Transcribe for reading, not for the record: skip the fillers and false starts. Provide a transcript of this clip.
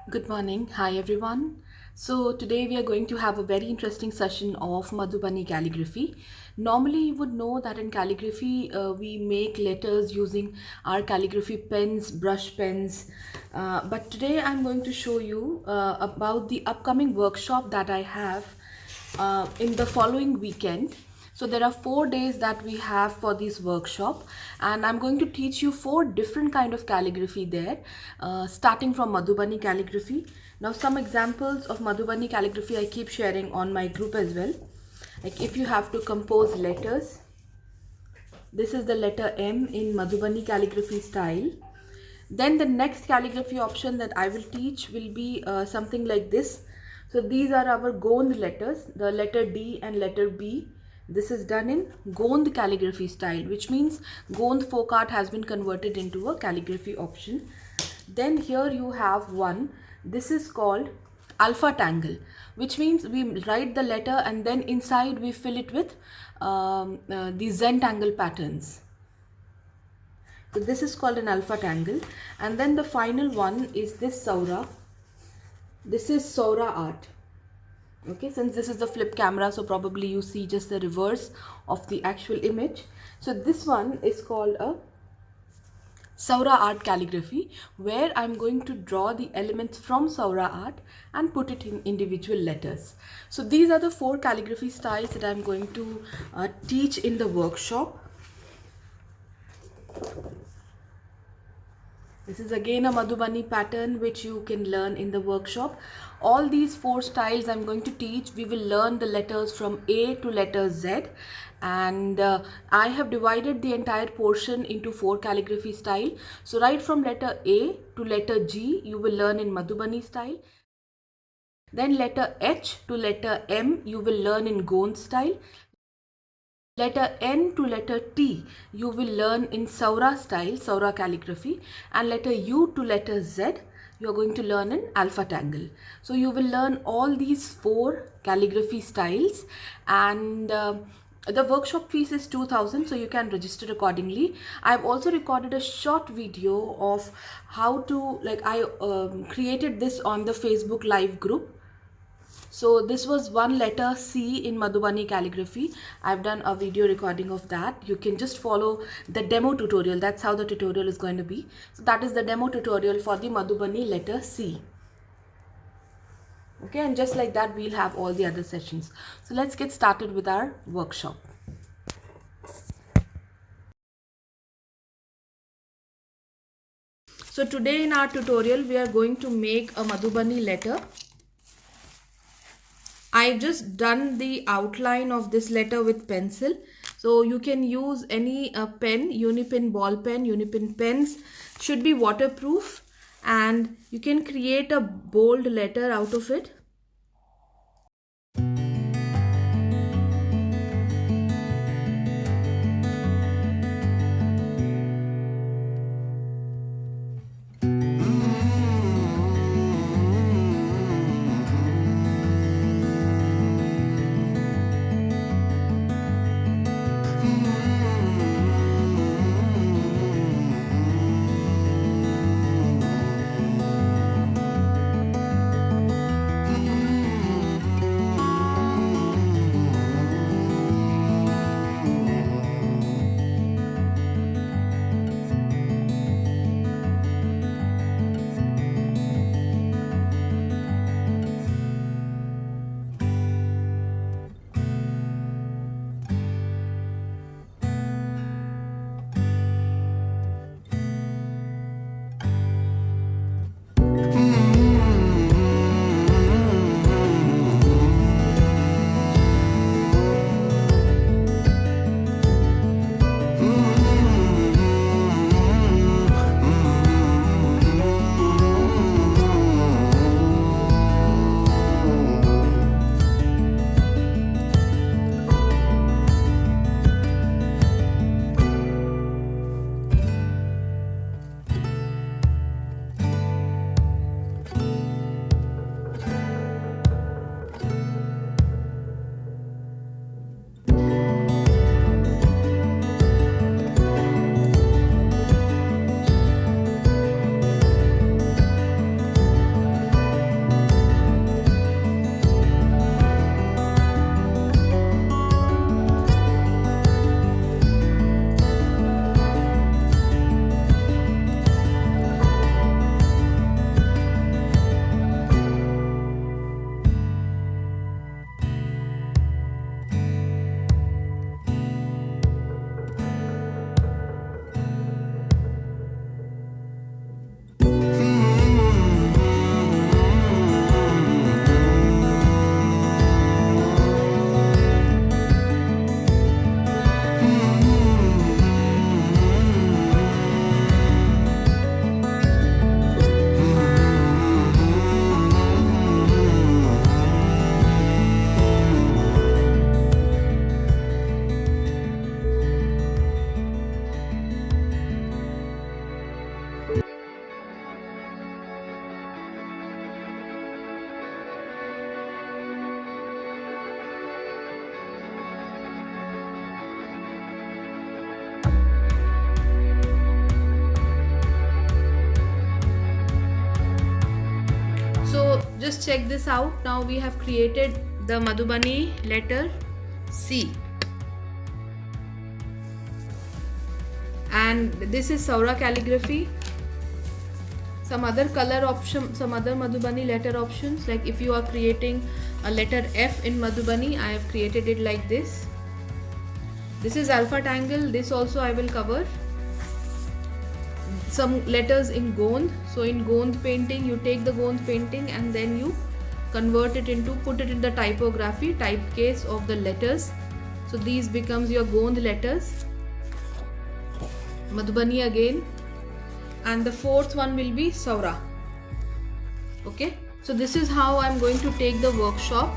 Good morning. Hi, everyone. So, today we are going to have a very interesting session of Madhubani calligraphy. Normally, you would know that in calligraphy, we make letters using our calligraphy pens, brush pens. But today, I'm going to show you about the upcoming workshop that I have in the following weekend. So there are 4 days that we have for this workshop, and I'm going to teach you four different kind of calligraphy there, starting from Madhubani calligraphy. Now some examples of Madhubani calligraphy I keep sharing on my group as well. Like if you have to compose letters, this is the letter M in Madhubani calligraphy style. Then the next calligraphy option that I will teach will be something like this. So these are our Gond letters, the letter D and letter B. This is done in Gond calligraphy style, which means Gond folk art has been converted into a calligraphy option. Then here you have one. This is called alpha tangle, which means we write the letter and then inside we fill it with the Zentangle patterns. So this is called an alpha tangle. And then the final one is this Saura. This is Saura art. Okay, since this is the flip camera, so probably you see just the reverse of the actual image. So this one is called a Saura art calligraphy, where I'm going to draw the elements from Saura art and put it in individual letters. So these are the four calligraphy styles that I'm going to teach in the workshop. This is again a Madhubani pattern which you can learn in the workshop. All these four styles I'm going to teach. We will learn the letters from A to letter Z, and I have divided the entire portion into four calligraphy style. So right from letter A to letter G you will learn in Madhubani style. Then letter H to letter M you will learn in Gond style. Letter N to letter T you will learn in Saura style, Saura calligraphy, and letter U to letter Z you are going to learn in alpha tangle. So you will learn all these four calligraphy styles, and the workshop fees is 2000, so you can register accordingly. I've also recorded a short video of how to, I created this on the Facebook live group. So this was one letter C in Madhubani calligraphy. I've done a video recording of that. You can just follow the demo tutorial. That's how the tutorial is going to be. So that is the demo tutorial for the Madhubani letter C. Okay, and just like that, we'll have all the other sessions. So let's get started with our workshop. So today in our tutorial, we are going to make a Madhubani letter. I've just done the outline of this letter with pencil. So you can use any pen, Unipin ball pen, Unipin pens, should be waterproof, and you can create a bold letter out of it. just check this out. Now we have created the Madhubani letter C, and this is Saura calligraphy. Some other color option, some other Madhubani letter options, like if you are creating a letter F in Madhubani, I have created it like this. This is alpha tangle. This also I will cover. Some letters in Gond. So in Gond painting, you take the Gond painting and then you convert it into, put it in the typography, typecase of the letters. So these becomes your Gond letters. Madhubani again. And the fourth one will be Saura. Okay, so this is how I'm going to take the workshop.